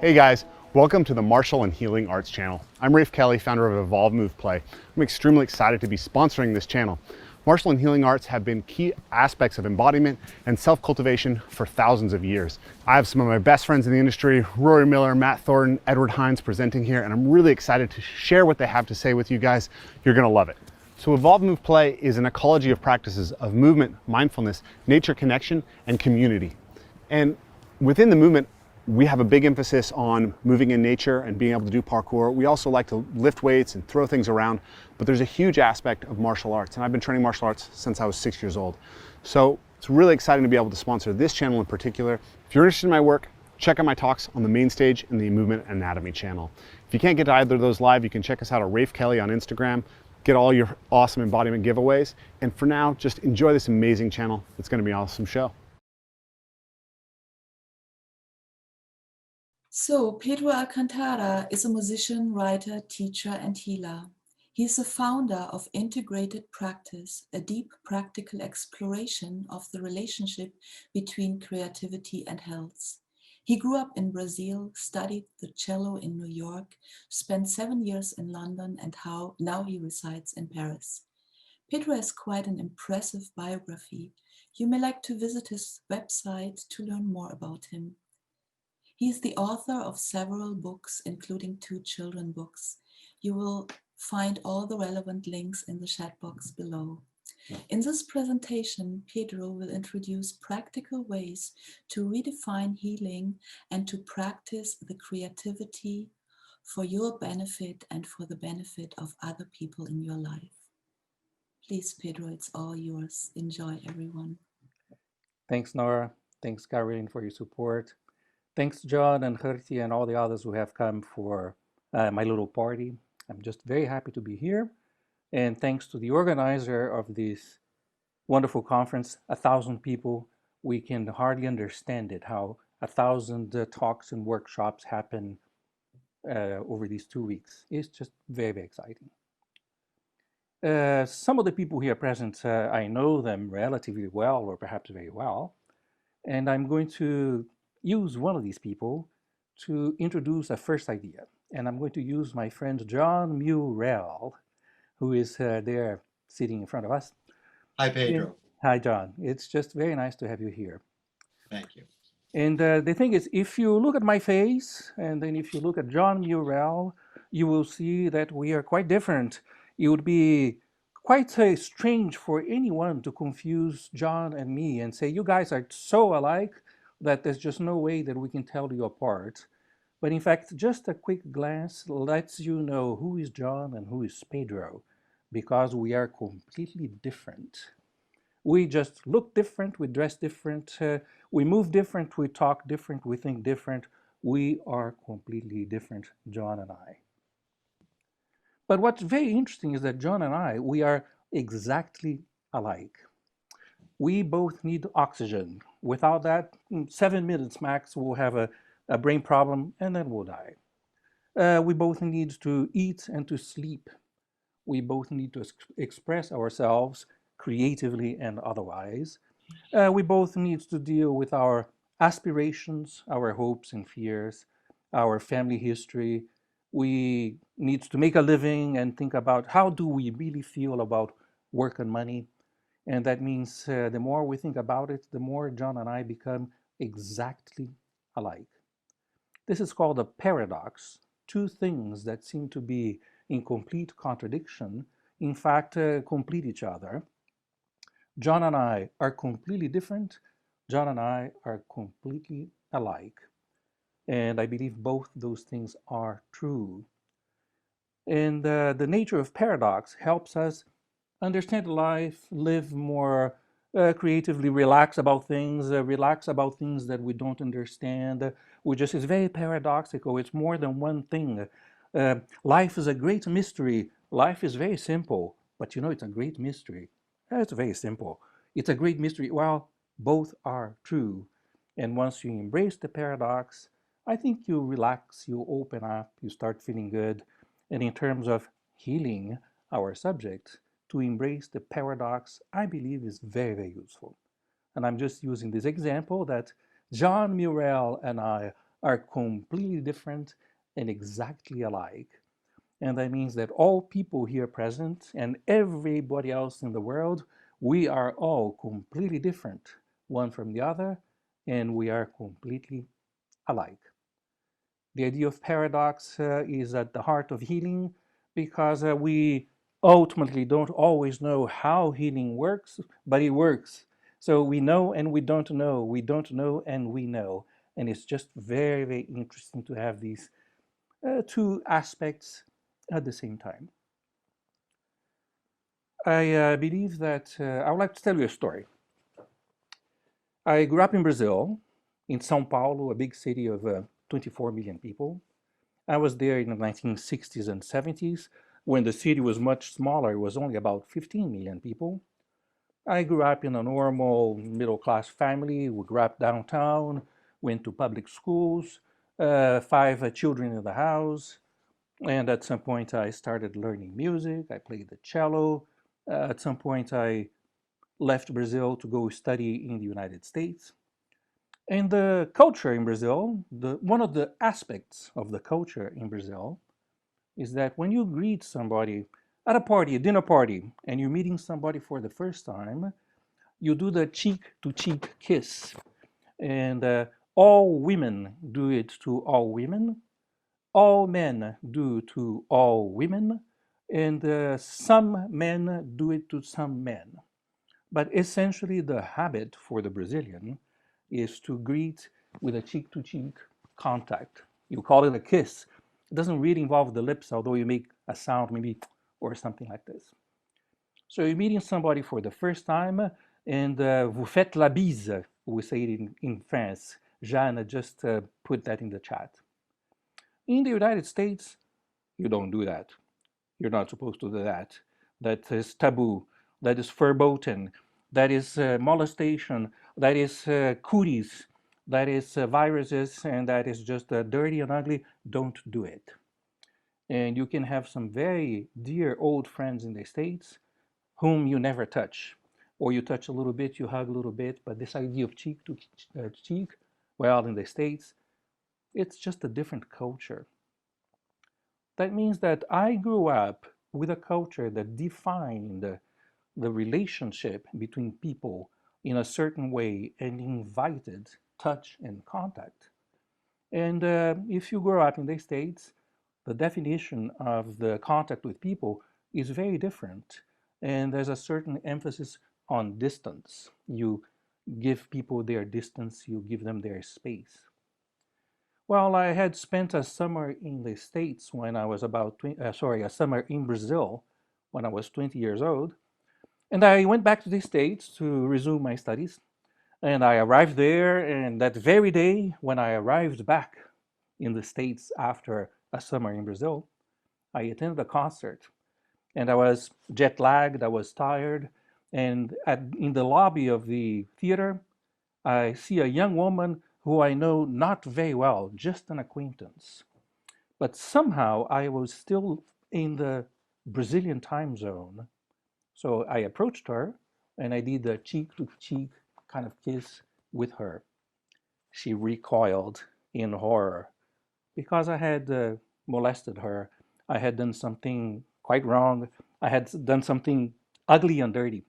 Hey guys, welcome to the Martial and Healing Arts channel. I'm Rafe Kelly, founder of Evolve Move Play. I'm extremely excited to be sponsoring this channel. Martial and healing arts have been key aspects of embodiment and self-cultivation for thousands of years. I have some of my best friends in the industry, Rory Miller, Matt Thornton, Edward Hines presenting here, and I'm really excited to share what they have to say with you guys. You're gonna love it. So Evolve Move Play is an ecology of practices of movement, mindfulness, nature connection, and community. And within the movement, we have a big emphasis on moving in nature and being able to do parkour. We also like to lift weights and throw things around, but there's a huge aspect of martial arts, and I've been training martial arts since I was 6 years old. So it's really exciting to be able to sponsor this channel in particular. If you're interested in my work, check out my talks on the main stage and the Movement Anatomy channel. If you can't get to either of those live, you can check us out at Rafe Kelly on Instagram, get all your awesome embodiment giveaways, and for now, just enjoy this amazing channel. It's gonna be an awesome show. So, Pedro Alcantara is a musician, writer, teacher, and healer. He is the founder of Integrated Practice, a deep practical exploration of the relationship between creativity and health. He grew up in Brazil, studied the cello in New York, spent 7 years in London, and now he resides in Paris. Pedro has quite an impressive biography. You may like to visit his website to learn more about him. He is the author of several books, including 2 children books. You will find all the relevant links in the chat box below. In this presentation, Pedro will introduce practical ways to redefine healing and to practice the creativity for your benefit and for the benefit of other people in your life. Please, Pedro, it's all yours. Enjoy, everyone. Thanks, Nora. Thanks, Caroline, for your support. Thanks, John and Gertie and all the others who have come for my little party. I'm just very happy to be here. And thanks to the organizer of this wonderful conference, 1,000 people. We can hardly understand it, how 1,000 talks and workshops happen over these 2 weeks. It's just very, very exciting. Some of the people here present, I know them relatively well, or perhaps very well. And I'm going to use one of these people to introduce a first idea. And I'm going to use my friend John Murrell, who is there sitting in front of us. Hi, Pedro. Hi, John. It's just very nice to have you here. Thank you. And the thing is, if you look at my face, and then if you look at John Murrell, you will see that we are quite different. It would be quite strange for anyone to confuse John and me and say, you guys are so alike that there's just no way that we can tell you apart. But in fact, just a quick glance lets you know who is John and who is Pedro, because we are completely different. We just look different, we dress different, we move different, we talk different, we think different. We are completely different, John and I. But what's very interesting is that John and I, we are exactly alike. We both need oxygen. Without that, in 7 minutes max, we'll have a brain problem and then we'll die. We both need to eat and to sleep. We both need to express ourselves creatively and otherwise. We both need to deal with our aspirations, our hopes and fears, our family history. We need to make a living and think about how do we really feel about work and money. And that means the more we think about it, the more John and I become exactly alike. This is called a paradox. Two things that seem to be in complete contradiction, in fact, complete each other. John and I are completely different. John and I are completely alike. And I believe both those things are true. And the nature of paradox helps us understand life, live more creatively, relax about things that we don't understand. It's very paradoxical. It's more than one thing. Life is a great mystery. Life is very simple, but you know it's a great mystery. It's very simple. It's a great mystery. Well, both are true. And once you embrace the paradox, I think you relax, you open up, you start feeling good. And in terms of healing our subject, to embrace the paradox, I believe is very, very useful. And I'm just using this example that John Murrell and I are completely different and exactly alike. And that means that all people here present and everybody else in the world, we are all completely different, one from the other, and we are completely alike. The idea of paradox is at the heart of healing because we ultimately don't always know how healing works, but it works. So we know and we don't know, we don't know and we know. And it's just very, very interesting to have these two aspects at the same time. I believe that I would like to tell you a story. I grew up in Brazil, in Sao Paulo, a big city of 24 million people. I was there in the 1960s and 70s when the city was much smaller. It was only about 15 million people. I grew up in a normal middle class family. We grew up downtown, went to public schools, five children in the house. And at some point, I started learning music. I played the cello. At some point, I left Brazil to go study in the United States. And the culture in Brazil, one of the aspects of the culture in Brazil is that when you greet somebody at a party, a dinner party, and you're meeting somebody for the first time, you do the cheek to cheek kiss. And all women do it to all women, all men do to all women, and some men do it to some men. But essentially, the habit for the Brazilian is to greet with a cheek to cheek contact. You call it a kiss. It doesn't really involve the lips, although you make a sound maybe or something like this. So you're meeting somebody for the first time, and vous faites la bise, we say it in France. Jeanne just put that in the chat. In the United States, you don't do that. You're not supposed to do that. That is taboo. That is verboten. That is molestation. That is cooties. That is viruses, and that is just dirty and ugly. Don't do it. And you can have some very dear old friends in the States whom you never touch. Or you touch a little bit, you hug a little bit, but this idea of cheek to cheek, well, in the States, it's just a different culture. That means that I grew up with a culture that defined the relationship between people in a certain way and invited touch and contact. And if you grow up in the States, the definition of the contact with people is very different. And there's a certain emphasis on distance. You give people their distance, you give them their space. Well, I had spent a summer in the States when I was a summer in Brazil when I was 20 years old. And I went back to the States to resume my studies. And I arrived there, and that very day when I arrived back in the States after a summer in Brazil, I attended a concert. And I was jet lagged, I was tired. And in the lobby of the theater, I see a young woman who I know not very well, just an acquaintance. But somehow I was still in the Brazilian time zone. So I approached her and I did a cheek to cheek kind of kiss with her. She recoiled in horror because I had molested her. I had done something quite wrong. I had done something ugly and dirty.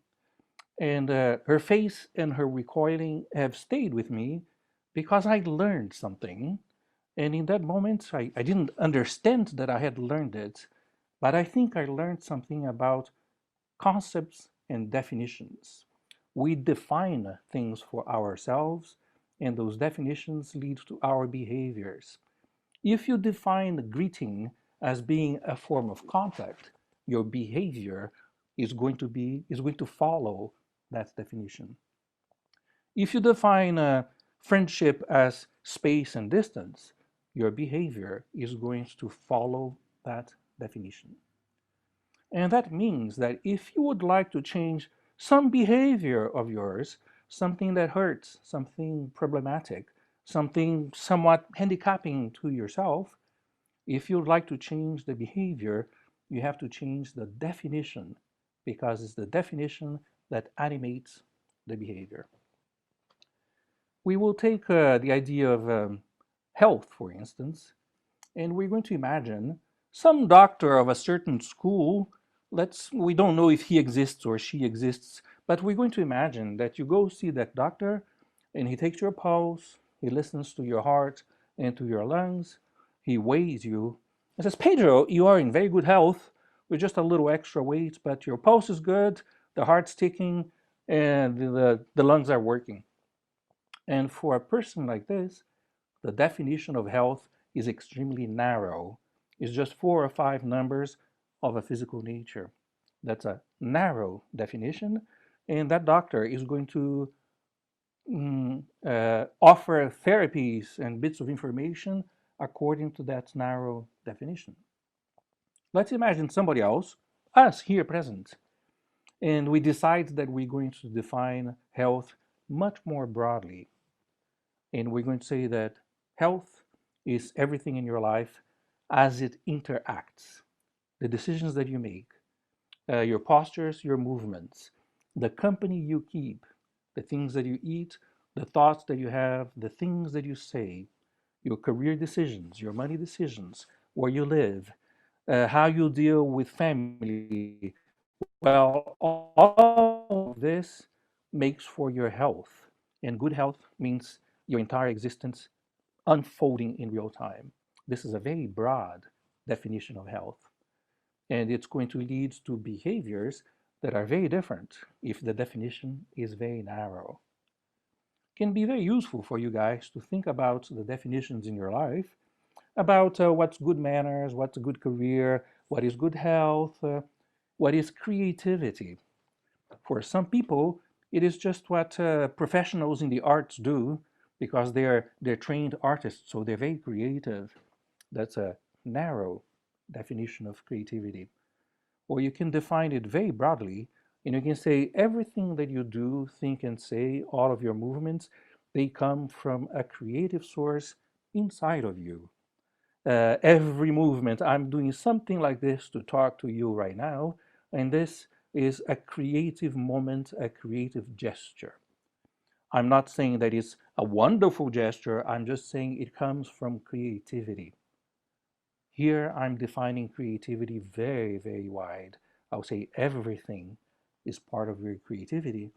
And her face and her recoiling have stayed with me because I learned something. And in that moment, I didn't understand that I had learned it, but I think I learned something about concepts and definitions. We define things for ourselves, and those definitions lead to our behaviors. If you define greeting as being a form of contact, your behavior is going to follow that definition. If you define friendship as space and distance, your behavior is going to follow that definition. And that means that if you would like to change some behavior of yours, something that hurts, something problematic, something somewhat handicapping to yourself, if you'd like to change the behavior, you have to change the definition because it's the definition that animates the behavior. We will take the idea of health, for instance, and we're going to imagine some doctor of a certain school. We don't know if he exists or she exists, but we're going to imagine that you go see that doctor and he takes your pulse, he listens to your heart and to your lungs, he weighs you and says, Pedro, you are in very good health with just a little extra weight, but your pulse is good, the heart's ticking, and the lungs are working. And for a person like this, the definition of health is extremely narrow. It's just 4 or 5 numbers of a physical nature. That's a narrow definition, and that doctor is going to offer therapies and bits of information according to that narrow definition. Let's imagine somebody else, us here present, and we decide that we're going to define health much more broadly. And we're going to say that health is everything in your life as it interacts. The decisions that you make, your postures, your movements, the company you keep, the things that you eat, the thoughts that you have, the things that you say, your career decisions, your money decisions, where you live, how you deal with family. Well, all of this makes for your health. And good health means your entire existence unfolding in real time. This is a very broad definition of health, and it's going to lead to behaviors that are very different if the definition is very narrow. It can be very useful for you guys to think about the definitions in your life, about what's good manners, what's a good career, what is good health, what is creativity. For some people, it is just what professionals in the arts do because they're trained artists, so they're very creative. That's a narrow definition of creativity. Or you can define it very broadly, and you can say everything that you do, think, and say, all of your movements, they come from a creative source inside of you. Every movement, I'm doing something like this to talk to you right now, and this is a creative moment, a creative gesture. I'm not saying that it's a wonderful gesture, I'm just saying it comes from creativity. Here I'm defining creativity very, very wide. I'll say everything is part of your creativity,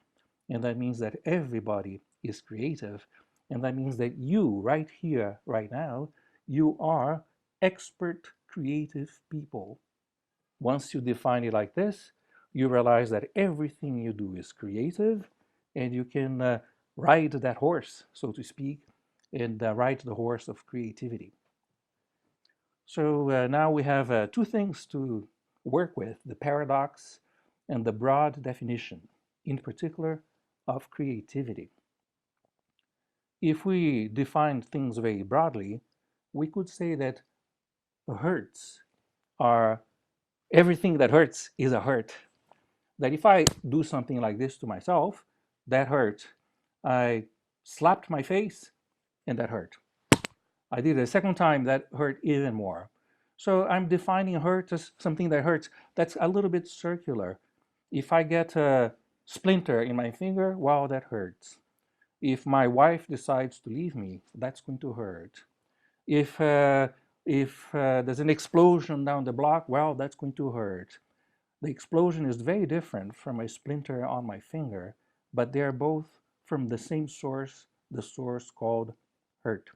and that means that everybody is creative, and that means that you, right here, right now, you are expert creative people. Once you define it like this, you realize that everything you do is creative, and you can ride that horse, so to speak, and ride the horse of creativity. So now we have 2 things to work with, the paradox and the broad definition, in particular of creativity. If we define things very broadly, we could say that hurts are everything that hurts is a hurt. That if I do something like this to myself, that hurt. I slapped my face and that hurt. I did it a second time, that hurt even more. So I'm defining hurt as something that hurts. That's a little bit circular. If I get a splinter in my finger, well, that hurts. If my wife decides to leave me, that's going to hurt. If there's an explosion down the block, well, that's going to hurt. The explosion is very different from a splinter on my finger, but they are both from the same source, the source called hurt.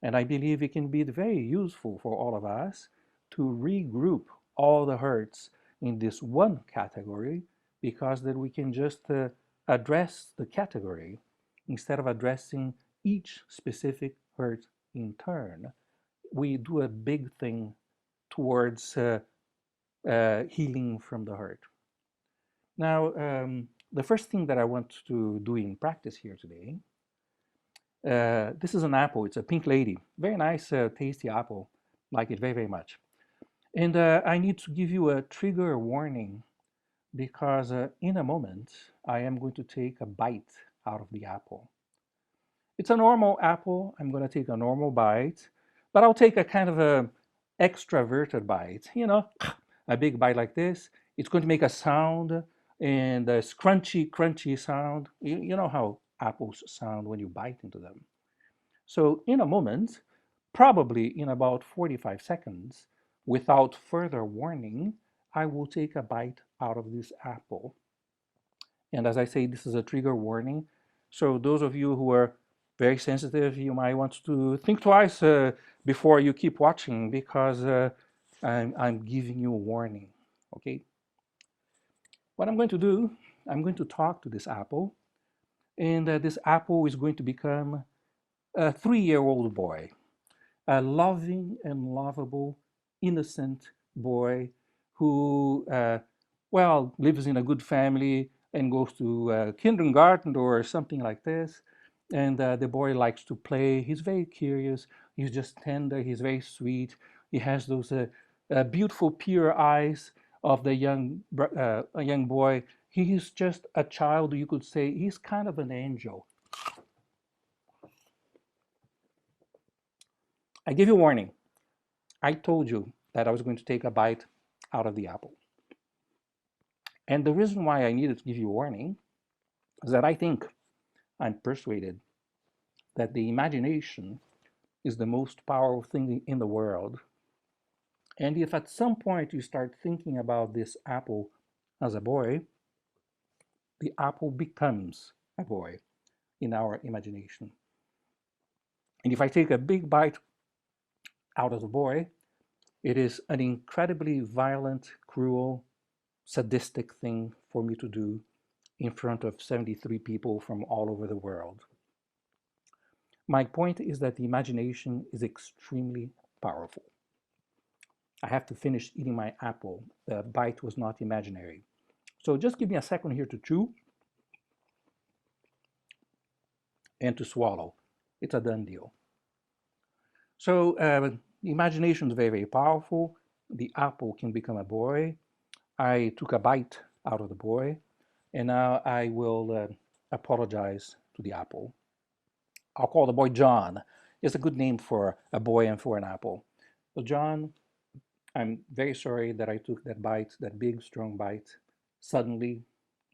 And I believe it can be very useful for all of us to regroup all the hurts in this one category, because then we can just address the category instead of addressing each specific hurt in turn. We do a big thing towards healing from the hurt. Now, the first thing that I want to do in practice here today, this is an apple. It's a pink lady. Very nice, tasty apple. Like it very, very much. And I need to give you a trigger warning because in a moment I am going to take a bite out of the apple. It's a normal apple. I'm going to take a normal bite, but I'll take a kind of a extroverted bite. You know, a big bite like this. It's going to make a sound and a scrunchy, crunchy sound. You know how apples sound when you bite into them. So in a moment, probably in about 45 seconds, without further warning, I will take a bite out of this apple. And as I say, this is a trigger warning. So those of you who are very sensitive, you might want to think twice before you keep watching, because I'm giving you a warning, okay? What I'm going to do, I'm going to talk to this apple, and this apple is going to become a 3-year-old boy, a loving and lovable, innocent boy who, well, lives in a good family and goes to kindergarten or something like this. And the boy likes to play. He's very curious. He's just tender. He's very sweet. He has those beautiful, pure eyes of the a young boy. He is just a child, you could say. He's kind of an angel. I give you a warning. I told you that I was going to take a bite out of the apple. And the reason why I needed to give you a warning is that I'm persuaded that the imagination is the most powerful thing in the world. And if at some point you start thinking about this apple as a boy, the apple becomes a boy in our imagination. And if I take a big bite out of the boy, it is an incredibly violent, cruel, sadistic thing for me to do in front of 73 people from all over the world. My point is that the imagination is extremely powerful. I have to finish eating my apple. The bite was not imaginary. So just give me a second here to chew and to swallow. It's a done deal. So the imagination is very, very powerful. The apple can become a boy. I took a bite out of the boy, and now I will apologize to the apple. I'll call the boy John. It's a good name for a boy and for an apple. So John, I'm very sorry that I took that bite, that big, strong bite, suddenly,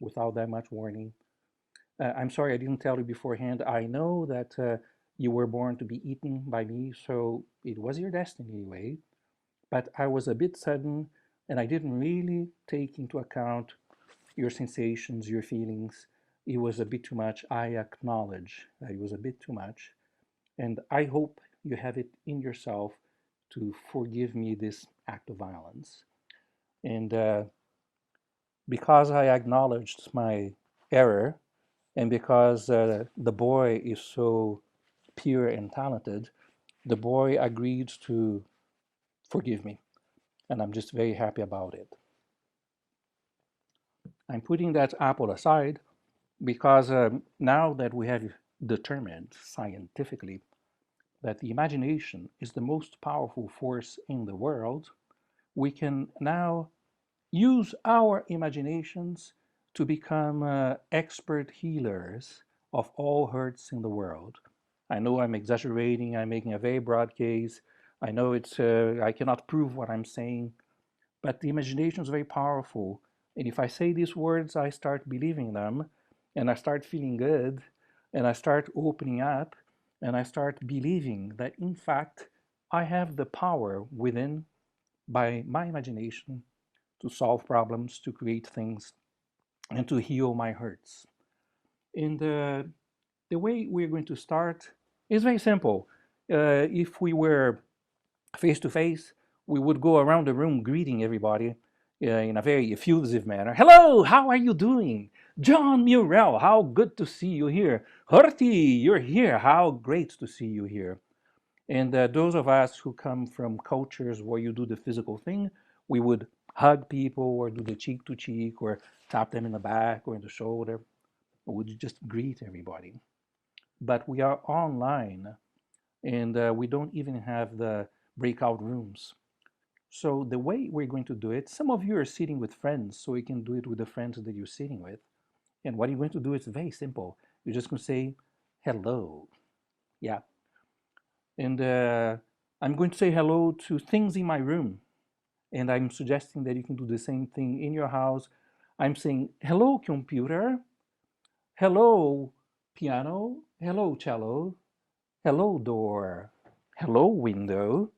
without that much warning. I'm sorry I didn't tell you beforehand. I know that you were born to be eaten by me, so it was your destiny anyway. But I was a bit sudden, and I didn't really take into account your sensations, your feelings. It was a bit too much. I acknowledge that it was a bit too much. And I hope you have it in yourself to forgive me this act of violence. And because I acknowledged my error, and because the boy is so pure and talented, the boy agreed to forgive me. And I'm just very happy about it. I'm putting that apple aside because now that we have determined scientifically that the imagination is the most powerful force in the world, we can now use our imaginations to become expert healers of all hurts in the world. I know I'm exaggerating, I'm making a very broad case. I know I cannot prove what I'm saying, but the imagination is very powerful. And if I say these words, I start believing them, and I start feeling good, and I start opening up, and I start believing that in fact I have the power within by my imagination to solve problems, to create things, and to heal my hurts. And the way we're going to start is very simple. If we were face to face, we would go around the room greeting everybody in a very effusive manner. Hello, how are you doing? John Murrell, how good to see you here. Horty, you're here. How great to see you here. And those of us who come from cultures where you do the physical thing, we would hug people or do the cheek to cheek or tap them in the back or in the shoulder. Or would just greet everybody. But we are online and we don't even have the breakout rooms. So the way we're going to do it, some of you are sitting with friends, so you can do it with the friends that you're sitting with. And what you're going to do is very simple. You're just going to say, hello. Yeah. And I'm going to say hello to things in my room. And I'm suggesting that you can do the same thing in your house. I'm saying, hello, computer. Hello, piano. Hello, cello. hello door, hello window,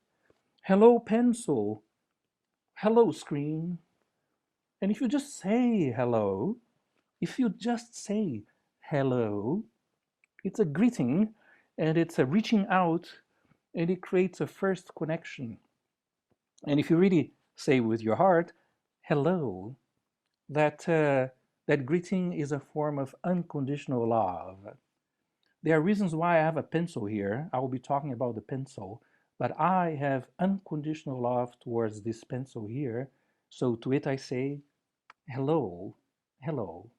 hello pencil, hello screen. And if you just say hello, if you just say hello, it's a greeting and it's a reaching out and it creates a first connection. And if you really say with your heart, hello, that greeting is a form of unconditional love. There are reasons why I have a pencil here. I will be talking about the pencil, but I have unconditional love towards this pencil here. So to it I say, hello, hello.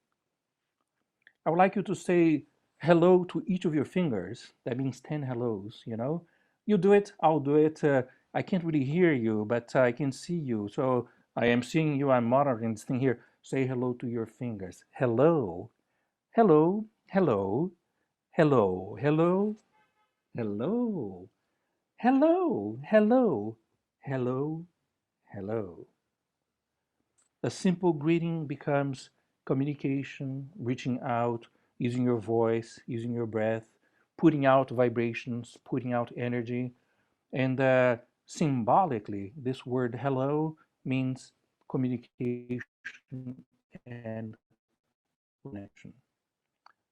I would like you to say hello to each of your fingers. That means 10 hellos, you know? You do it, I'll do it. I can't really hear you, but I can see you. So I am seeing you, I'm monitoring this thing here. Say hello to your fingers. Hello, hello, hello, hello, hello, hello, hello, hello, hello, hello. A simple greeting becomes communication, reaching out, using your voice, using your breath, putting out vibrations, putting out energy. And symbolically, this word hello means communication and connection.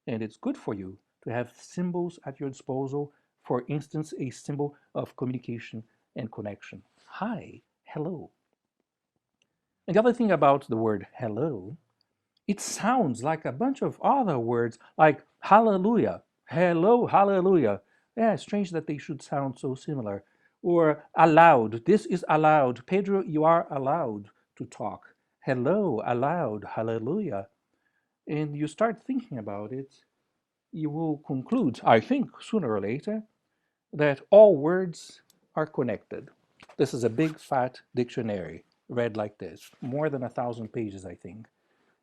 And it's good for you to have symbols at your disposal. For instance, a symbol of communication and connection. Hi, hello. And the other thing about the word hello, it sounds like a bunch of other words like hallelujah, hello, hallelujah. Yeah, it's strange that they should sound so similar. Or allowed, this is allowed. Pedro, you are allowed to talk. Hello, allowed, hallelujah. And you start thinking about it, you will conclude, I think, sooner or later, that all words are connected. This is a big fat dictionary, read like this, more than 1,000 pages, I think.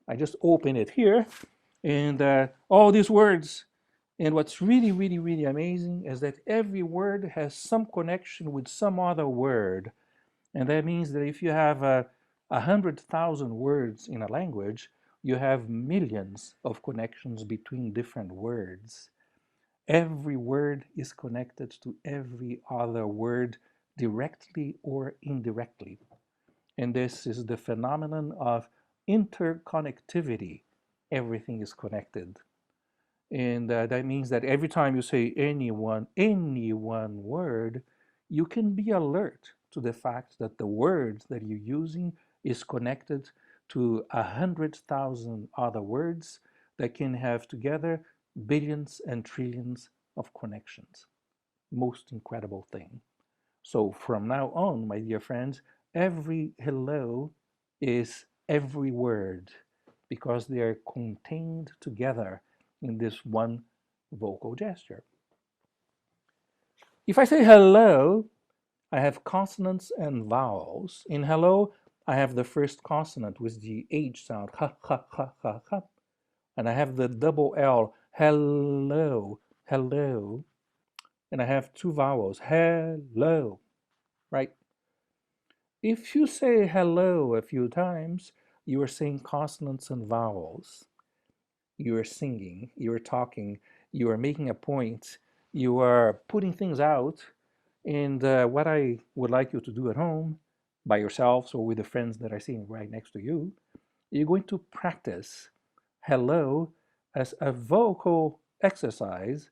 I just open it here, and all these words. And what's really, really, really amazing is that every word has some connection with some other word. And that means that if you have 100,000 words in a language, you have millions of connections between different words. Every word is connected to every other word directly or indirectly. And this is the phenomenon of interconnectivity. Everything is connected. And that means that every time you say any one word, you can be alert to the fact that the word that you're using is connected to 100,000 other words that can have together billions and trillions of connections. Most incredible thing. So from now on, my dear friends, every hello is every word because they are contained together in this one vocal gesture. If I say hello, I have consonants and vowels. In hello, I have the first consonant with the H sound, ha, ha, ha, ha, ha. And I have the double L, hello, hello. And I have two vowels, hello, right? If you say hello a few times, you are saying consonants and vowels. You are singing, you are talking, you are making a point, you are putting things out. And what I would like you to do at home, by yourselves or with the friends that are sitting right next to you, you're going to practice hello as a vocal exercise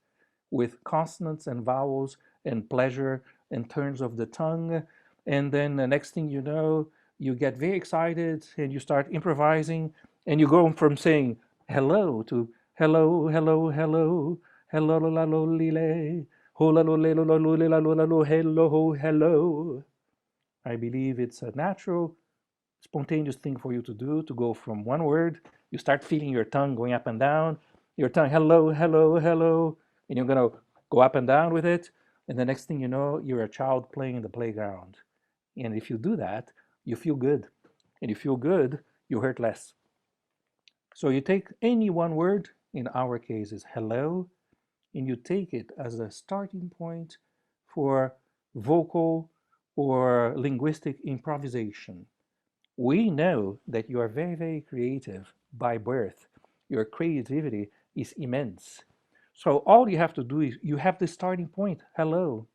with consonants and vowels and pleasure and turns of the tongue. And then the next thing you know, you get very excited and you start improvising and you go from saying hello to hello, hello, hello, hello, la, lo, li, le, ho, la, lo, le, lo, lo, li, la, lo, hello, hello. I believe it's a natural spontaneous thing for you to do to go from one word. You start feeling your tongue going up and down. Your tongue, hello, hello, hello. And you're going to go up and down with it. And the next thing you know, you're a child playing in the playground. And if you do that, you feel good. And you feel good, you hurt less. So you take any one word, in our case is hello, and you take it as a starting point for vocal or linguistic improvisation. We know that you are very, very creative by birth. Your creativity is immense. So all you have to do is you have the starting point, hello.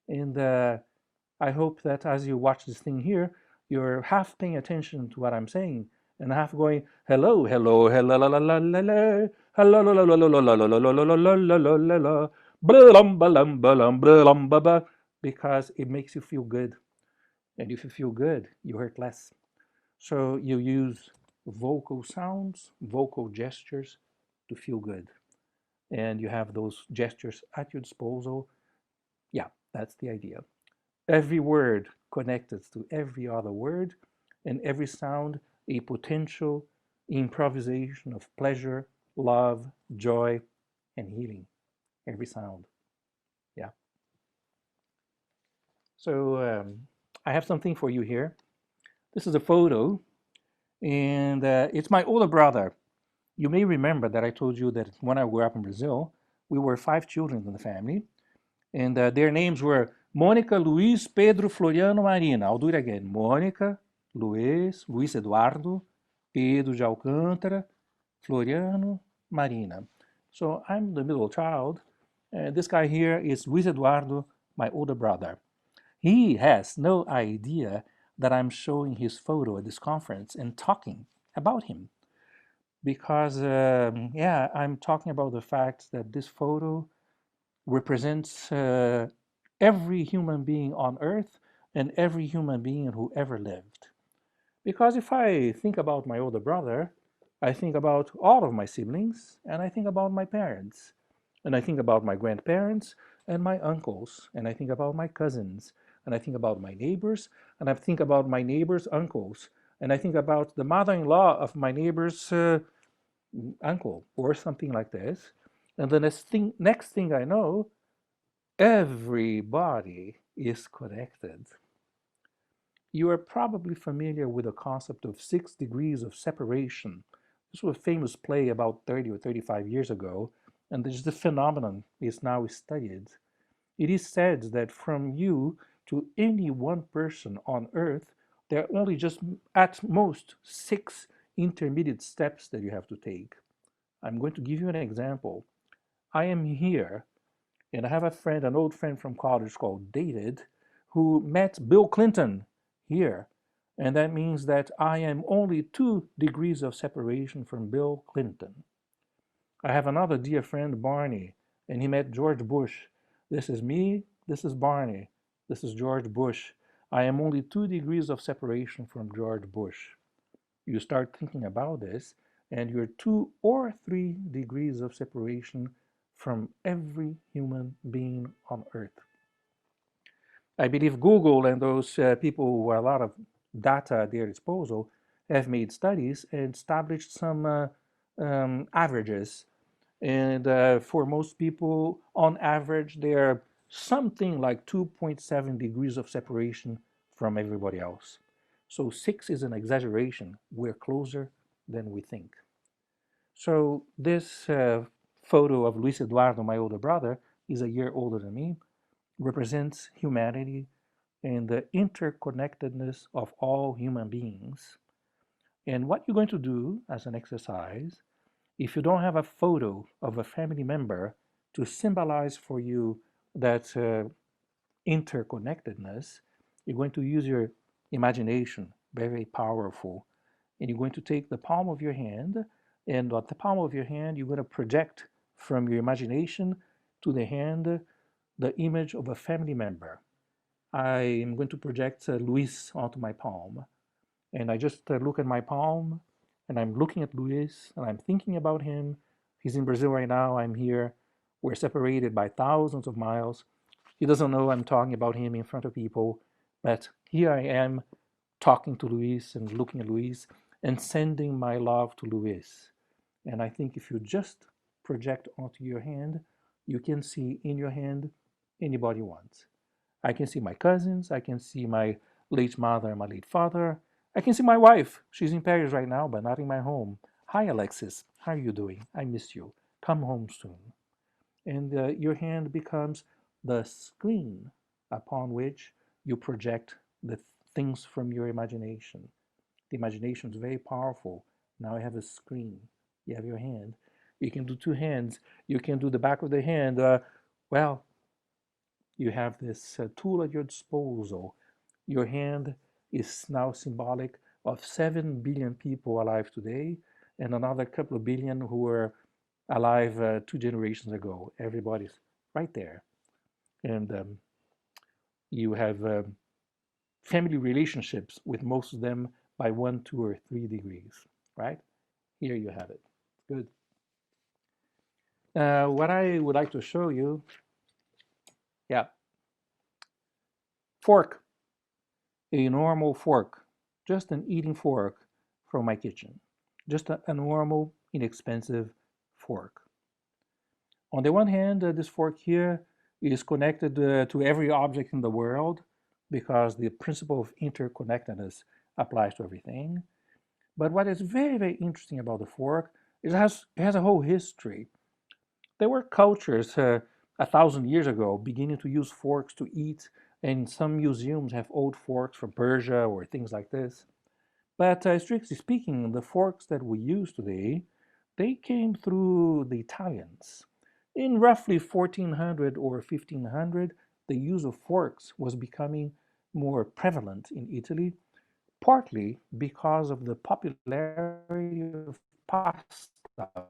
And I hope that as you watch this thing here, you're half paying attention to what I'm saying and half going, hello, hello, hello, la la la la la, hello, la la la la la la la la la la la la la la la, blum blum blum blum ba, because it makes you feel good. And if you feel good, you hurt less. So you use vocal sounds, vocal gestures to feel good. And you have those gestures at your disposal. Yeah, that's the idea. Every word connected to every other word, and every sound a potential improvisation of pleasure, love, joy, and healing. Every sound. Yeah. So I have something for you here. This is a photo, and it's my older brother. You may remember that I told you that when I grew up in Brazil, we were 5 children in the family, and their names were Mônica, Luiz, Pedro, Floriano, Marina. I'll do it again. Mônica, Luiz Eduardo, Pedro de Alcântara, Floriano, Marina. So I'm the middle child. This guy here is Luiz Eduardo, my older brother. He has no idea that I'm showing his photo at this conference and talking about him because, yeah, I'm talking about the fact that this photo represents every human being on earth and every human being who ever lived. Because if I think about my older brother, I think about all of my siblings and I think about my parents. And I think about my grandparents and my uncles. And I think about my cousins. And I think about my neighbors. And I think about my neighbors' uncles. And I think about the mother in law of my neighbor's uncle or something like this. And the next thing I know, everybody is connected. You are probably familiar with the concept of 6 degrees of separation. This was a famous play about 30 or 35 years ago, and this the phenomenon is now studied. It is said that from you to any one person on earth, there are only just at most 6 intermediate steps that you have to take. I'm going to give you an example. I am here and I have a friend, an old friend from college called David, who met Bill Clinton here. And that means that I am only 2 degrees of separation from Bill Clinton. I have another dear friend, Barney, and he met George Bush. This is me, this is Barney, this is George Bush. I am only 2 degrees of separation from George Bush. You start thinking about this, and you're 2 or 3 degrees of separation from every human being on earth. I believe Google and those people who have a lot of data at their disposal have made studies and established some averages. And for most people, on average, they're something like 2.7 degrees of separation from everybody else. So 6 is an exaggeration. We're closer than we think. So this photo of Luis Eduardo, my older brother, is a year older than me, represents humanity and the interconnectedness of all human beings. And what you're going to do as an exercise, if you don't have a photo of a family member to symbolize for you that interconnectedness, you're going to use your imagination, very powerful. And you're going to take the palm of your hand, and at the palm of your hand, you're going to project from your imagination to the hand the image of a family member. I am going to project Luis onto my palm. And I just look at my palm, and I'm looking at Luis, and I'm thinking about him. He's in Brazil right now. I'm here. We're separated by thousands of miles. He doesn't know I'm talking about him in front of people, but here I am talking to Luis and looking at Luis and sending my love to Luis. And I think if you just project onto your hand, you can see in your hand anybody wants. I can see my cousins, I can see my late mother and my late father. I can see my wife. She's in Paris right now, but not in my home. Hi, Alexis. How are you doing? I miss you. Come home soon. And your hand becomes the screen upon which you project the things from your imagination. The imagination is very powerful. Now you have a screen. You have your hand. You can do two hands. You can do the back of the hand. Well, you have this tool at your disposal. Your hand is now symbolic of 7 billion people alive today and another couple of billion who were alive 2 generations ago. Everybody's right there. And you have family relationships with most of them by 1, 2, or 3 degrees, right? Here you have it. Good. What I would like to show you, yeah, fork, a normal fork, just an eating fork from my kitchen, just a normal, inexpensive fork. On the one hand, this fork here is connected to every object in the world because the principle of interconnectedness applies to everything. But what is very, very interesting about the fork is it has a whole history. There were cultures 1,000 years ago beginning to use forks to eat, and some museums have old forks from Persia or things like this. But strictly speaking, the forks that we use today, they came through the Italians. In roughly 1400 or 1500, the use of forks was becoming more prevalent in Italy, partly because of the popularity of pasta.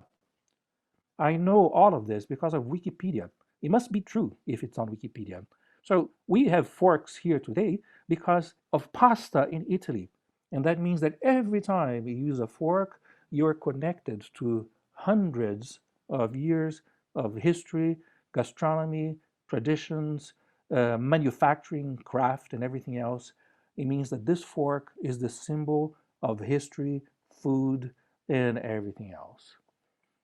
I know all of this because of Wikipedia. It must be true if it's on Wikipedia. So we have forks here today because of pasta in Italy. And that means that every time you use a fork, you're connected to hundreds of years of history, gastronomy, traditions, manufacturing, craft, and everything else. It means that this fork is the symbol of history, food, and everything else.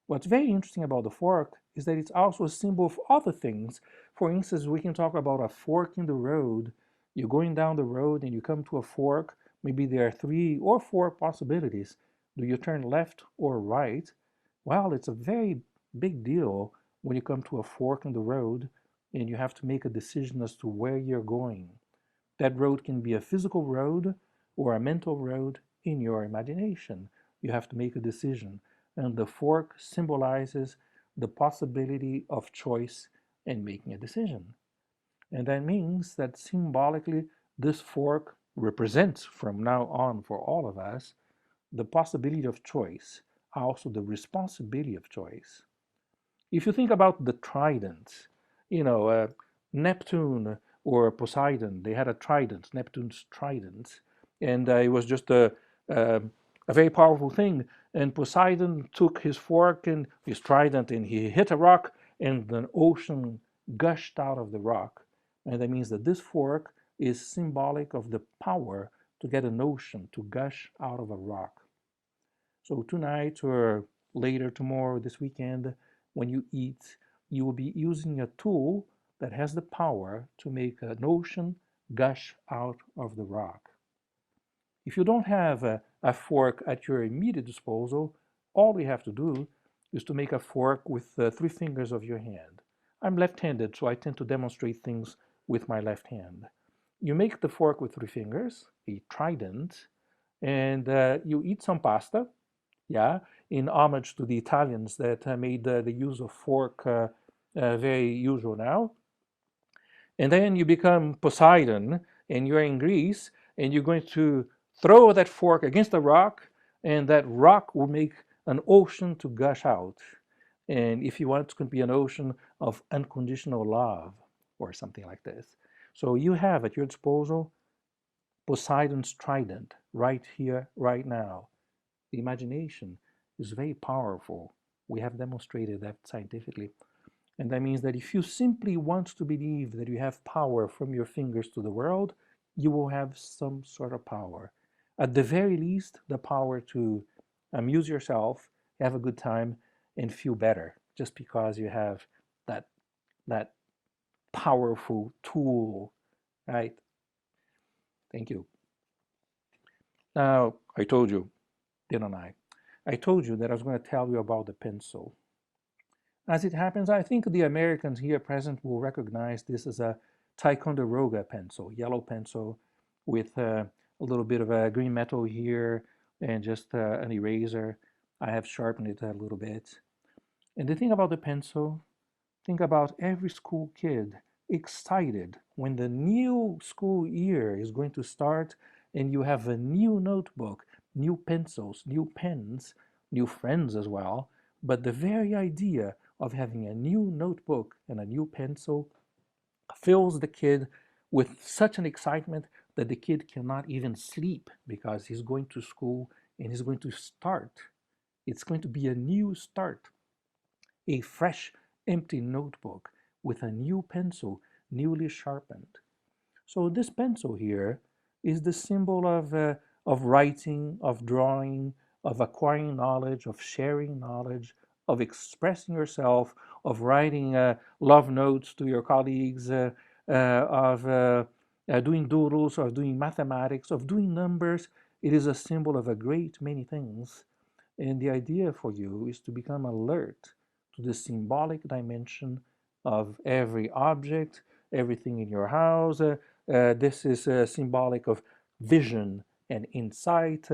What's very interesting about the fork is that it's also a symbol of other things. For instance, we can talk about a fork in the road. You're going down the road and you come to a fork. Maybe there are 3 or 4 possibilities. Do you turn left or right? Well, it's a very big deal when you come to a fork in the road and you have to make a decision as to where you're going. That road can be a physical road or a mental road in your imagination. You have to make a decision. And the fork symbolizes the possibility of choice and making a decision. And that means that symbolically, this fork represents from now on for all of us the possibility of choice, also the responsibility of choice. If you think about the trident, Neptune or Poseidon, they had a trident, Neptune's trident, and it was just a very powerful thing. And Poseidon took his fork and his trident and he hit a rock, and the ocean gushed out of the rock. And that means that this fork is symbolic of the power to get an ocean to gush out of a rock. So tonight or later tomorrow, this weekend, when you eat, you will be using a tool that has the power to make an ocean gush out of the rock. If you don't have a fork at your immediate disposal, all you have to do is to make a fork with 3 fingers of your hand. I'm left-handed, so I tend to demonstrate things with my left hand. You make the fork with 3 fingers, a trident, and you eat some pasta, yeah, in homage to the Italians that made the use of fork very usual now. And then you become Poseidon, and you're in Greece, and you're going to throw that fork against a rock, and that rock will make an ocean to gush out. And if you want, it could be an ocean of unconditional love or something like this. So you have at your disposal Poseidon's trident right here, right now. The imagination is very powerful. We have demonstrated that scientifically. And that means that if you simply want to believe that you have power from your fingers to the world, you will have some sort of power. At the very least, the power to amuse yourself, have a good time, and feel better just because you have that, that powerful tool, right? Thank you. Now, I told you, didn't I? I told you that I was going to tell you about the pencil. As it happens, I think the Americans here present will recognize this as a Ticonderoga pencil, yellow pencil with a little bit of a green metal here and just an eraser. I have sharpened it a little bit. And the thing about the pencil, think about every school kid excited when the new school year is going to start and you have a new notebook, new pencils, new pens, new friends as well. But the very idea of having a new notebook and a new pencil fills the kid with such an excitement that the kid cannot even sleep because he's going to school and he's going to start. It's going to be a new start, a fresh, empty notebook with a new pencil, newly sharpened. So this pencil here is the symbol of writing, of drawing, of acquiring knowledge, of sharing knowledge, of expressing yourself, of writing love notes to your colleagues, of doing doodles, of doing mathematics, of doing numbers. It is a symbol of a great many things. And the idea for you is to become alert to the symbolic dimension of every object, everything in your house. This is symbolic of vision and insight.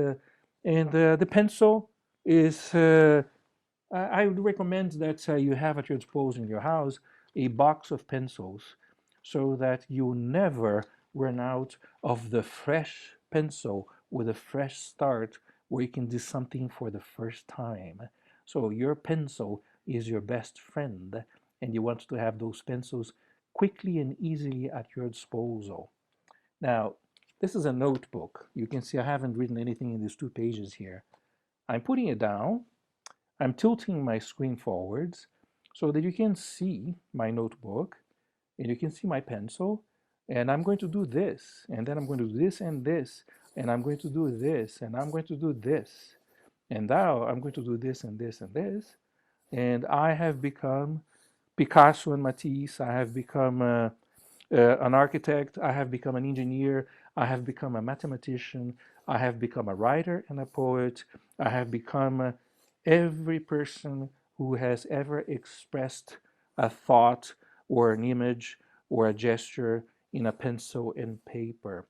And the pencil is, I would recommend that you have at your disposal in your house a box of pencils so that you never run out of the fresh pencil with a fresh start where you can do something for the first time. So your pencil is your best friend, and you want to have those pencils quickly and easily at your disposal. Now, this is a notebook. You can see I haven't written anything in these 2 pages here. I'm putting it down. I'm tilting my screen forwards so that you can see my notebook and you can see my pencil. And I'm going to do this, and then I'm going to do this and this, and I'm going to do this, and I'm going to do this. And now I'm going to do this and this and this. And I have become Picasso and Matisse. I have become an architect. I have become an engineer. I have become a mathematician. I have become a writer and a poet. I have become every person who has ever expressed a thought or an image or a gesture in a pencil and paper.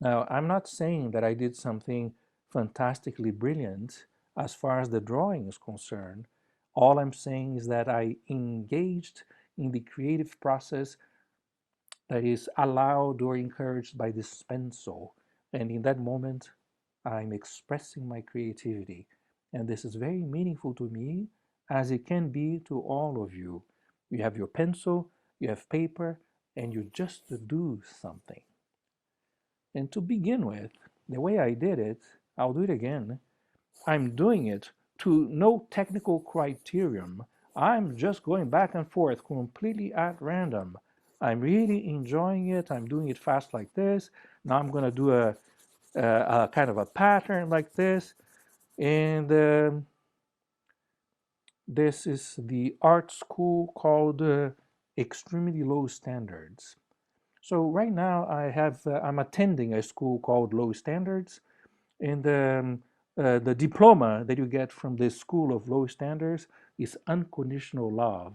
Now, I'm not saying that I did something fantastically brilliant as far as the drawing is concerned. All I'm saying is that I engaged in the creative process that is allowed or encouraged by this pencil. And in that moment, I'm expressing my creativity. And this is very meaningful to me, as it can be to all of you. You have your pencil, you have paper, and you just do something. And to begin with, the way I did it, I'll do it again. I'm doing it to no technical criterion. I'm just going back and forth completely at random. I'm really enjoying it. I'm doing it fast like this. Now I'm going to do a kind of a pattern like this. And this is the art school called Extremely Low Standards. So right now I'm attending a school called Low Standards, and the diploma that you get from this school of low standards is unconditional love.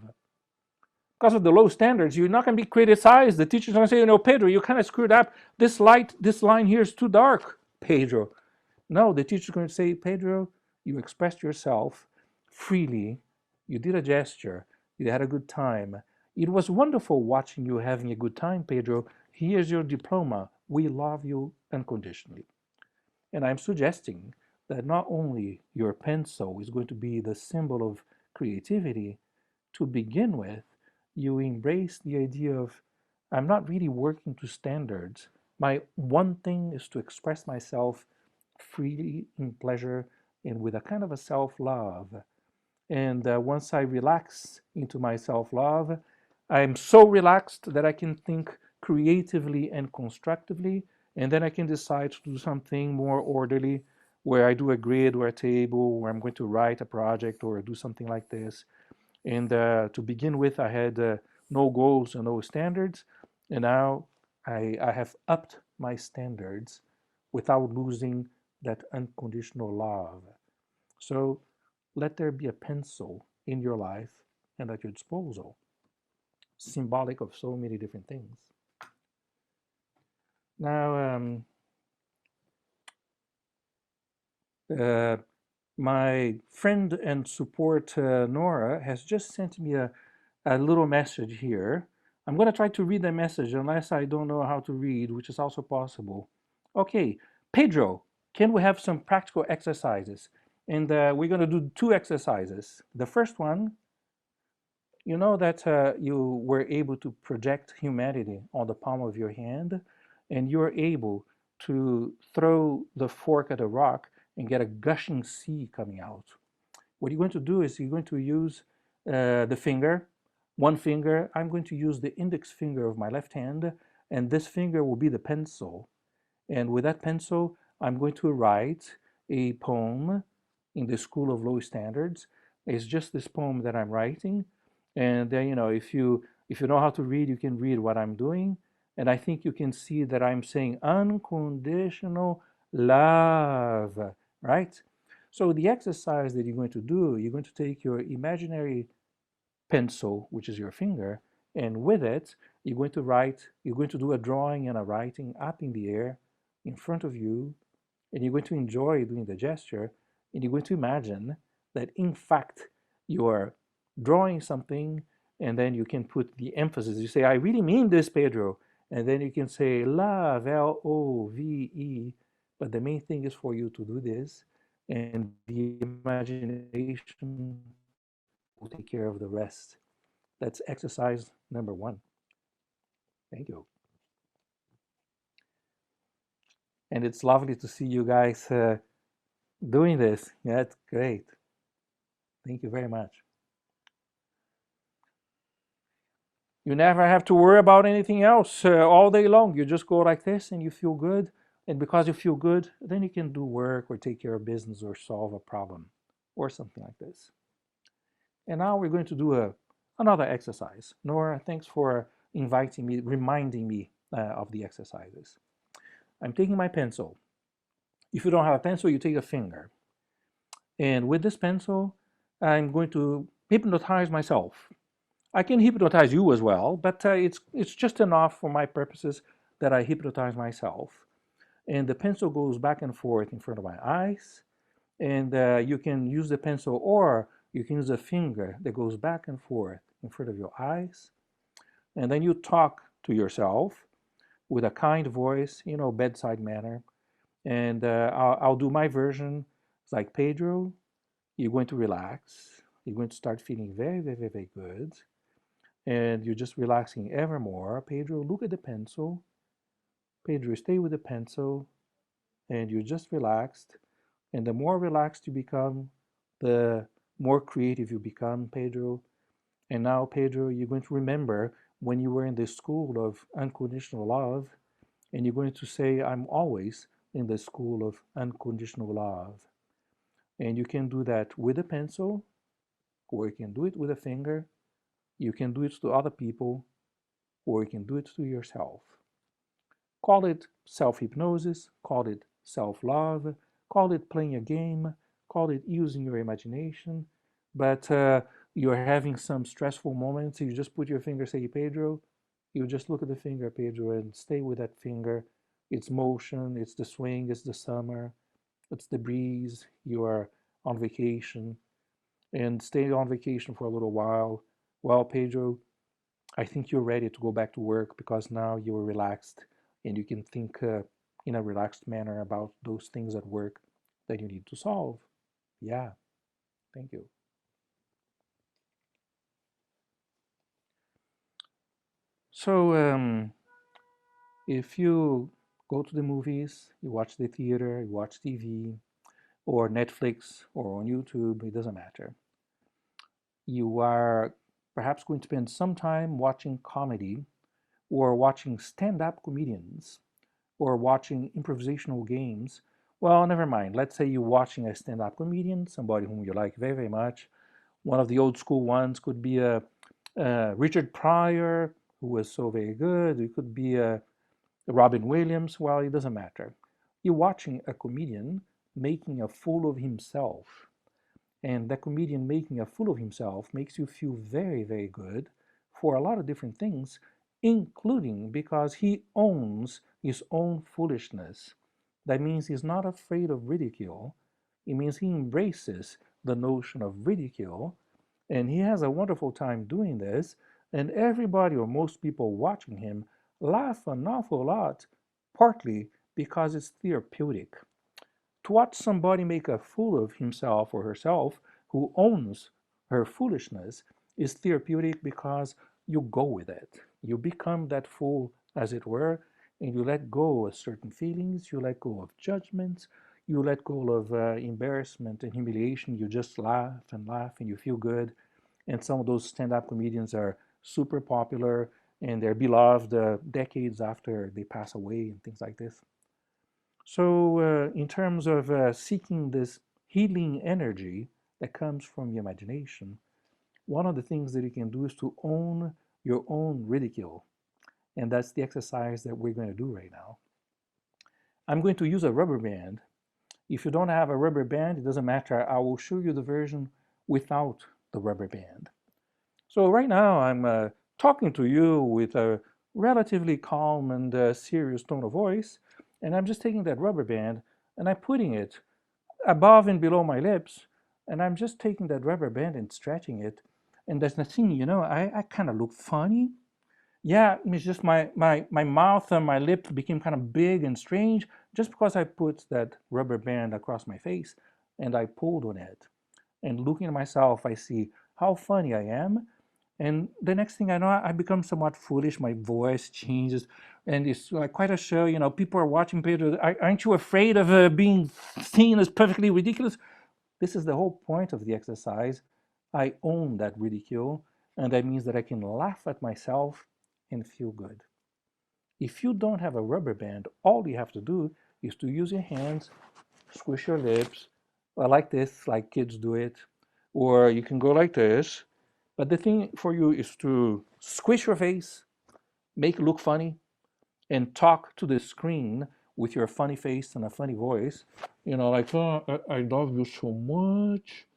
Because of the low standards, you're not going to be criticized. The teacher's going to say, Pedro, you kind of screwed up. This line here is too dark, Pedro. No, the teacher's going to say, Pedro, you expressed yourself freely. You did a gesture. You had a good time. It was wonderful watching you having a good time, Pedro. Here's your diploma. We love you unconditionally. And I'm suggesting that not only your pencil is going to be the symbol of creativity, to begin with, you embrace the idea of I'm not really working to standards. My one thing is to express myself freely in pleasure and with a kind of a self love. And once I relax into my self love, I'm so relaxed that I can think creatively and constructively, and then I can decide to do something more orderly where I do a grid or a table where I'm going to write a project or do something like this. And to begin with, I had no goals and no standards, and now I have upped my standards without losing that unconditional love. So let there be a pencil in your life and at your disposal, symbolic of so many different things. Now, uh, my friend and support Nora has just sent me a little message here. I'm going to try to read the message unless I don't know how to read, which is also possible. Okay, Pedro, can we have some practical exercises? And we're going to do two exercises. The first one, you know that you were able to project humanity on the palm of your hand, and you're able to throw the fork at a rock and get a gushing sea coming out. What you're going to do is you're going to use the finger, one finger. I'm going to use the index finger of my left hand, and this finger will be the pencil. And with that pencil, I'm going to write a poem in the School of Low Standards. It's just this poem that I'm writing. And then, if you know how to read, you can read what I'm doing. And I think you can see that I'm saying unconditional love, right? So the exercise that you're going to do, you're going to take your imaginary pencil, which is your finger, and with it, you're going to do a drawing and a writing up in the air in front of you, and you're going to enjoy doing the gesture, and you're going to imagine that in fact you are drawing something, and then you can put the emphasis. You say, I really mean this, Pedro. And then you can say love, Love, but the main thing is for you to do this, and the imagination will take care of the rest. That's exercise number one. Thank you. And it's lovely to see you guys doing this. Yeah, it's great. Thank you very much. You never have to worry about anything else all day long. You just go like this and you feel good. And because you feel good, then you can do work or take care of business or solve a problem or something like this. And now we're going to do another exercise. Nora, thanks for inviting me, reminding me of the exercises. I'm taking my pencil. If you don't have a pencil, you take a finger. And with this pencil, I'm going to hypnotize myself. I can hypnotize you as well, but it's just enough for my purposes that I hypnotize myself. And the pencil goes back and forth in front of my eyes, and you can use the pencil or you can use a finger that goes back and forth in front of your eyes, and then you talk to yourself with a kind voice, bedside manner, and I'll do my version. It's like, Pedro, you're going to relax. You're going to start feeling very, very, very, very good. And you're just relaxing ever more. Pedro, look at the pencil. Pedro, stay with the pencil. And you're just relaxed. And the more relaxed you become, the more creative you become, Pedro. And now, Pedro, you're going to remember when you were in the school of unconditional love. And you're going to say, I'm always in the school of unconditional love. And you can do that with a pencil, or you can do it with a finger. You can do it to other people, or you can do it to yourself. Call it self-hypnosis, call it self-love, call it playing a game, call it using your imagination. But you're having some stressful moments, you just put your finger, say, Pedro, you just look at the finger, Pedro, and stay with that finger. It's motion, it's the swing, it's the summer, it's the breeze, you are on vacation, and stay on vacation for a little while. Well, Pedro, I think you're ready to go back to work because now you're relaxed and you can think in a relaxed manner about those things at work that you need to solve. Yeah, thank you. So, if you go to the movies, you watch the theater, you watch TV, or Netflix, or on YouTube, it doesn't matter. You are perhaps going to spend some time watching comedy or watching stand-up comedians or watching improvisational games. Well, never mind. Let's say you're watching a stand-up comedian, somebody whom you like very, very much. One of the old school ones could be Richard Pryor, who was so very good. It could be Robin Williams. Well, it doesn't matter. You're watching a comedian making a fool of himself. And that comedian making a fool of himself makes you feel very, very good for a lot of different things, including because he owns his own foolishness. That means he's not afraid of ridicule It means he embraces the notion of ridicule, and he has a wonderful time doing this. And everybody, or most people watching him, laugh an awful lot, partly because it's therapeutic. To watch somebody make a fool of himself or herself who owns her foolishness is therapeutic because you go with it. You become that fool, as it were, and you let go of certain feelings, you let go of judgments, you let go of embarrassment and humiliation. You just laugh and you feel good. And some of those stand up comedians are super popular and they're beloved decades after they pass away and things like this. So, in terms of seeking this healing energy that comes from your imagination, one of the things that you can do is to own your own ridicule. And that's the exercise that we're going to do right now. I'm going to use a rubber band. If you don't have a rubber band, it doesn't matter. I will show you the version without the rubber band. So, right now, I'm talking to you with a relatively calm and serious tone of voice. And I'm just taking that rubber band and I'm putting it above and below my lips, and I'm just taking that rubber band and stretching it. And there's nothing, I kind of look funny. Yeah, it's just my mouth and my lips became kind of big and strange just because I put that rubber band across my face and I pulled on it. And looking at myself, I see how funny I am. And the next thing I know, I become somewhat foolish. My voice changes, and it's like quite a show. People are watching. Pedro, aren't you afraid of being seen as perfectly ridiculous? This is the whole point of the exercise. I own that ridicule, and that means that I can laugh at myself and feel good. If you don't have a rubber band, all you have to do is to use your hands, squish your lips, or like this, like kids do it, or you can go like this. But the thing for you is to squish your face, make it look funny, and talk to the screen with your funny face and a funny voice. Like, oh, I love you so much.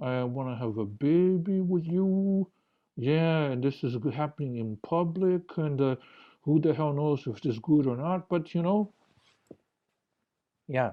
I want to have a baby with you. Yeah, and this is happening in public, and who the hell knows if this is good or not, but yeah.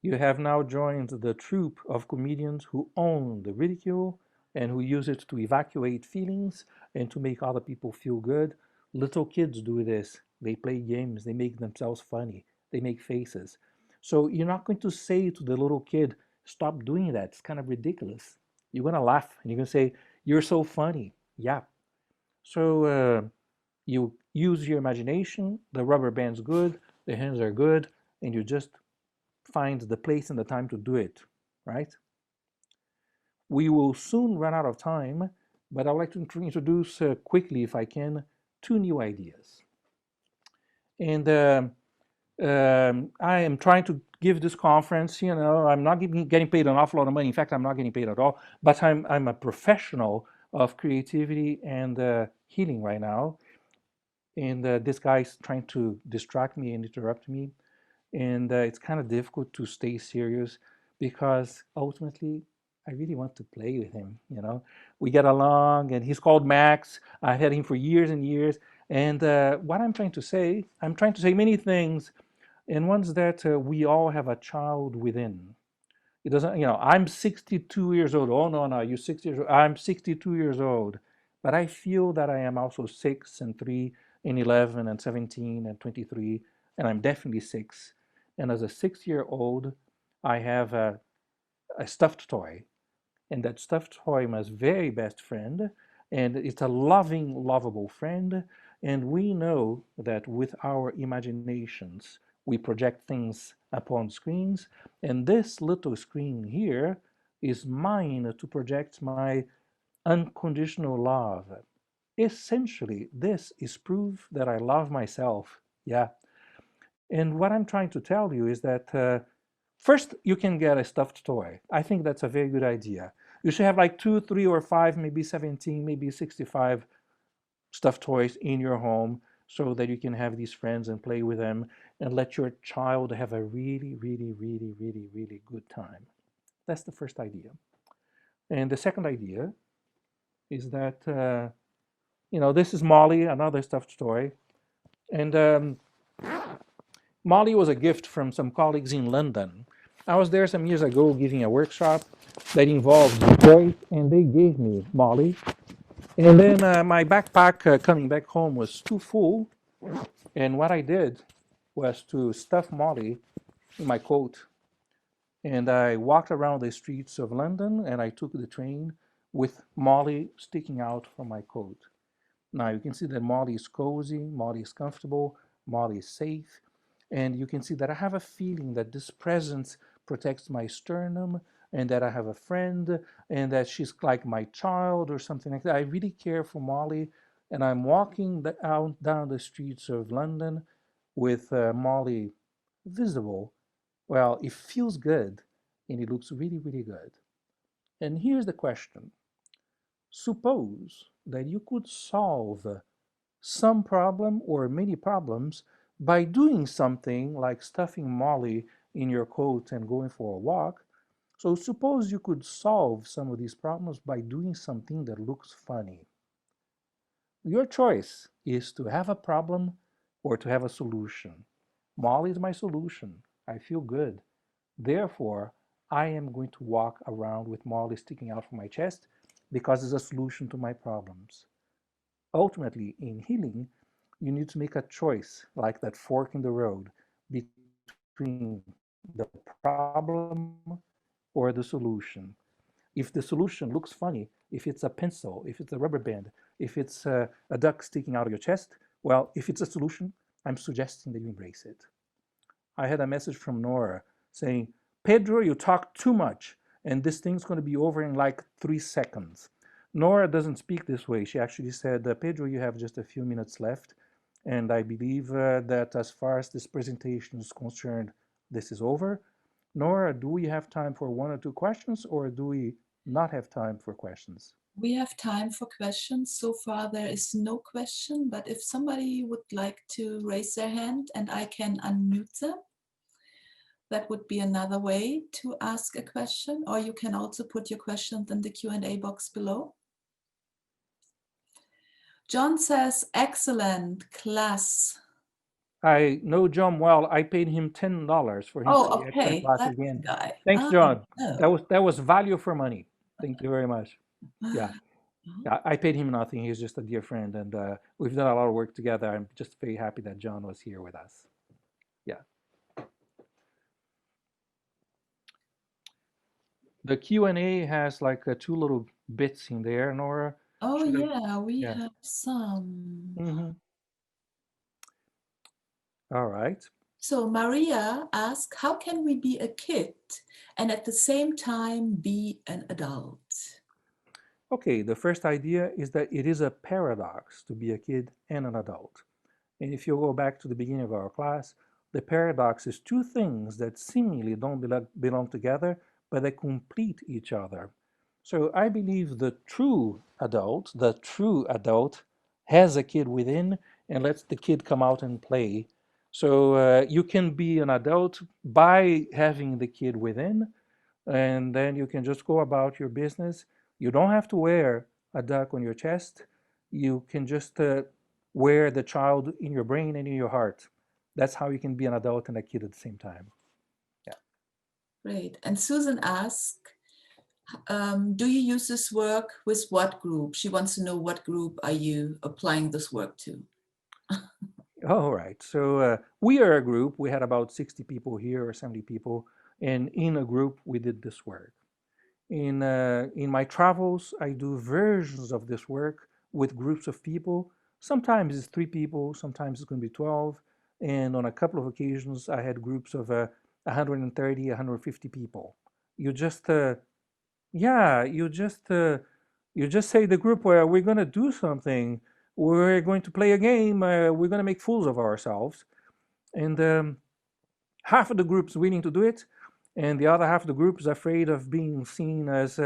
You have now joined the troupe of comedians who own the ridicule and who use it to evacuate feelings and to make other people feel good. Little kids do this. They play games, they make themselves funny, they make faces. So you're not going to say to the little kid, stop doing that. It's kind of ridiculous. You're going to laugh and you're going to say, you're so funny. Yeah. So you use your imagination. The rubber band's good, the hands are good, and you just find the place and the time to do it, right? We will soon run out of time, but I would like to introduce quickly, if I can, two new ideas. And I am trying to give this conference, I'm not getting paid an awful lot of money. In fact, I'm not getting paid at all, but I'm a professional of creativity and healing right now. And this guy's trying to distract me and interrupt me. And it's kind of difficult to stay serious because ultimately I really want to play with him. We get along, and he's called Max. I had him for years and years. And what I'm trying to say many things, and one's that we all have a child within. It doesn't, I'm 62 years old. Oh, no, no, you're 60 years old. I'm 62 years old. But I feel that I am also 6 and 3 and 11 and 17 and 23, and I'm definitely 6. And as a 6-year-old, I have a stuffed toy. And that stuffed toy is my very best friend. And it's a loving, lovable friend. And we know that with our imaginations, we project things upon screens. And this little screen here is mine to project my unconditional love. Essentially, this is proof that I love myself. Yeah. And what I'm trying to tell you is that first, you can get a stuffed toy. I think that's a very good idea. You should have like 2, 3, or 5, maybe 17, maybe 65 stuffed toys in your home so that you can have these friends and play with them and let your child have a really, really, really, really, really good time. That's the first idea. And the second idea is that, this is Molly, another stuffed toy. And Molly was a gift from some colleagues in London. I was there some years ago giving a workshop that involved toys, and they gave me Molly. And then my backpack coming back home was too full, and what I did was to stuff Molly in my coat. And I walked around the streets of London, and I took the train with Molly sticking out from my coat. Now you can see that Molly is cozy, Molly is comfortable, Molly is safe, and you can see that I have a feeling that this presence protects my sternum, and that I have a friend, and that she's like my child or something like that. I really care for Molly, and I'm walking out down the streets of London with Molly visible. Well, it feels good, and it looks really, really good. And here's the question. Suppose that you could solve some problem or many problems by doing something like stuffing Molly in your coat and going for a walk. So suppose you could solve some of these problems by doing something that looks funny. Your choice is to have a problem or to have a solution. Molly is my solution. I feel good. Therefore, I am going to walk around with Molly sticking out from my chest because it's a solution to my problems. Ultimately, in healing, you need to make a choice, like that fork in the road, between the problem or the solution. If the solution looks funny, if it's a pencil, if it's a rubber band, if it's a duck sticking out of your chest, well, if it's a solution, I'm suggesting that you embrace it. I had a message from Nora saying, Pedro, you talk too much, and this thing's going to be over in like 3 seconds. Nora doesn't speak this way. She actually said, Pedro, you have just a few minutes left, and I believe that as far as this presentation is concerned, this is over. Nora, do we have time for 1 or 2 questions, or do we not have time for questions? We have time for questions. So far, there is no question, but if somebody would like to raise their hand and I can unmute them, that would be another way to ask a question, or you can also put your questions in the Q&A box below. John says, excellent class. I know John well. I paid him $10 for him to Oh, see excellent okay, class that's again. the guy. Thanks, John. No. That was value for money. Thank you very much. Yeah. I paid him nothing. He's just a dear friend, and we've done a lot of work together. I'm just very happy that John was here with us. Yeah. The Q&A has like 2 little bits in there, Nora. Oh, Should I- yeah, we yeah. have some. All right. So Maria asked, how can we be a kid and at the same time be an adult? Okay, the first idea is that it is a paradox to be a kid and an adult. And if you go back to the beginning of our class, the paradox is 2 things that seemingly don't belong together, but they complete each other. So I believe the true adult has a kid within and lets the kid come out and play. So you can be an adult by having the kid within, and then you can just go about your business. You don't have to wear a duck on your chest. You can just wear the child in your brain and in your heart. That's how you can be an adult and a kid at the same time. Yeah. Great. And Susan asked, do you use this work with what group? She wants to know what group are you applying this work to? All right. So we are a group. We had about 60 people here or 70 people. And in a group, we did this work. In my travels, I do versions of this work with groups of people. Sometimes it's 3 people, sometimes it's going to be 12. And on a couple of occasions, I had groups of 130, 150 people. You just, yeah, you just say the group where we're going to do something. We're going to play a game. We're going to make fools of ourselves. And half of the group's willing to do it, and the other half of the group is afraid of being seen as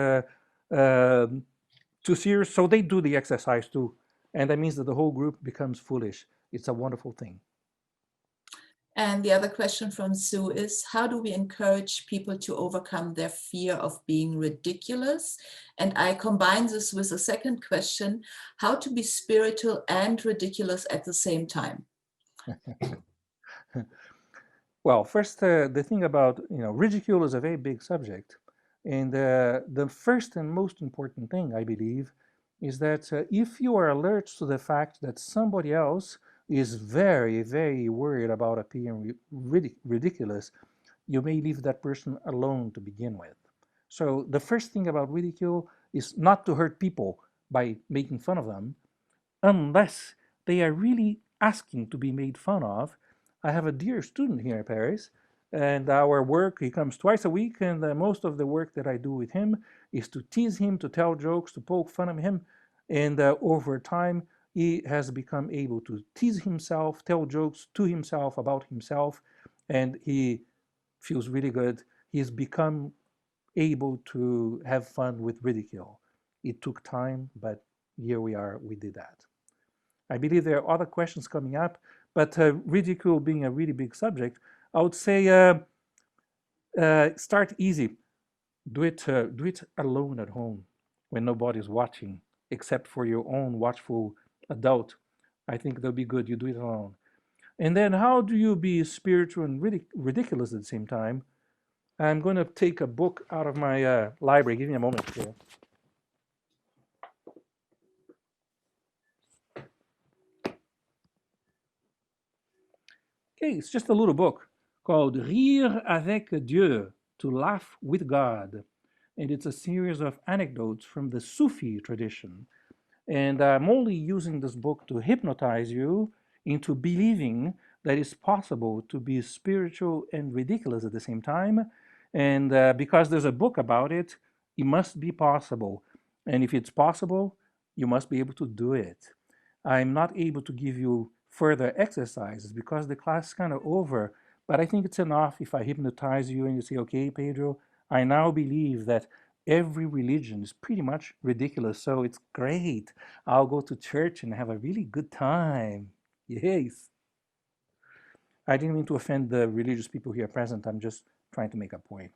too serious, so they do the exercise too. And that means that the whole group becomes foolish. It's a wonderful thing. And the other question from Sue is, how do we encourage people to overcome their fear of being ridiculous? And I combine this with a second question, how to be spiritual and ridiculous at the same time? Well, first, the thing about ridicule is a very big subject, and the first and most important thing I believe is that if you are alert to the fact that somebody else is very, very worried about appearing ridiculous, you may leave that person alone to begin with. So the first thing about ridicule is not to hurt people by making fun of them, unless they are really asking to be made fun of. I have a dear student here in Paris, and our work, he comes twice a week, and most of the work that I do with him is to tease him, to tell jokes, to poke fun of him. And over time, he has become able to tease himself, tell jokes to himself about himself, and he feels really good. He's become able to have fun with ridicule. It took time, but here we are, we did that. I believe there are other questions coming up, but ridicule being a really big subject, I would say start easy. Do it alone at home when nobody's watching, except for your own watchful adult. I think that'll be good. You do it alone. And then how do you be spiritual and ridiculous at the same time? I'm going to take a book out of my library. Give me a moment here. Okay, it's just a little book called Rire avec Dieu, to laugh with God. And it's a series of anecdotes from the Sufi tradition. And I'm only using this book to hypnotize you into believing that it's possible to be spiritual and ridiculous at the same time. And because there's a book about it, it must be possible. And if it's possible, you must be able to do it. I'm not able to give you further exercises because the class is kind of over, but I think it's enough if I hypnotize you and you say, okay, Pedro, I now believe that every religion is pretty much ridiculous, so it's great. I'll go to church and have a really good time. Yes. I didn't mean to offend the religious people here present. I'm just trying to make a point.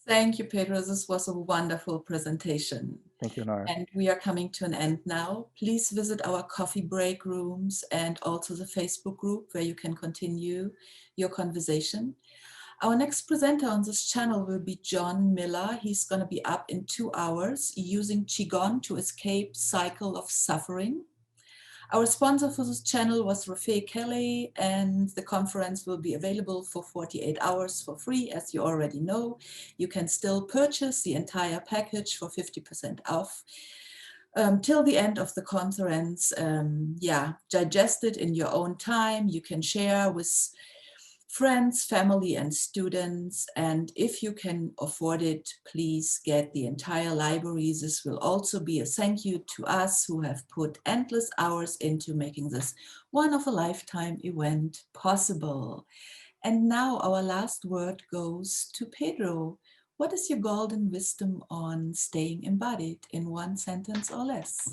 Thank you, Pedro. This was a wonderful presentation. Thank you, Nora. And we are coming to an end now. Please visit our coffee break rooms and also the Facebook group where you can continue your conversation. Our next presenter on this channel will be John Miller. He's going to be up in 2 hours using Qigong to escape cycle of suffering. Our sponsor for this channel was Rafay Kelly, and the conference will be available for 48 hours for free, as you already know. You can still purchase the entire package for 50% off. Till the end of the conference, digest it in your own time. You can share with friends, family, and students. And if you can afford it, please get the entire library. This will also be a thank you to us who have put endless hours into making this one of a lifetime event possible. And now our last word goes to Pedro. What is your golden wisdom on staying embodied in one sentence or less?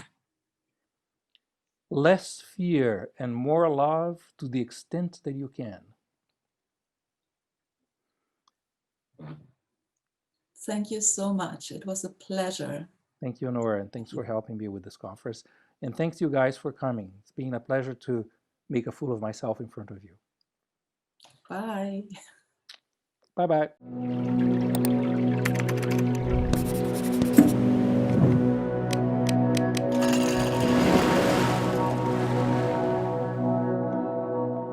Less fear and more love to the extent that you can. Thank you so much. It was a pleasure. Thank you, Nora, and thanks for helping me with this conference. And thanks you guys for coming. It's been a pleasure to make a fool of myself in front of you. Bye. Bye-bye.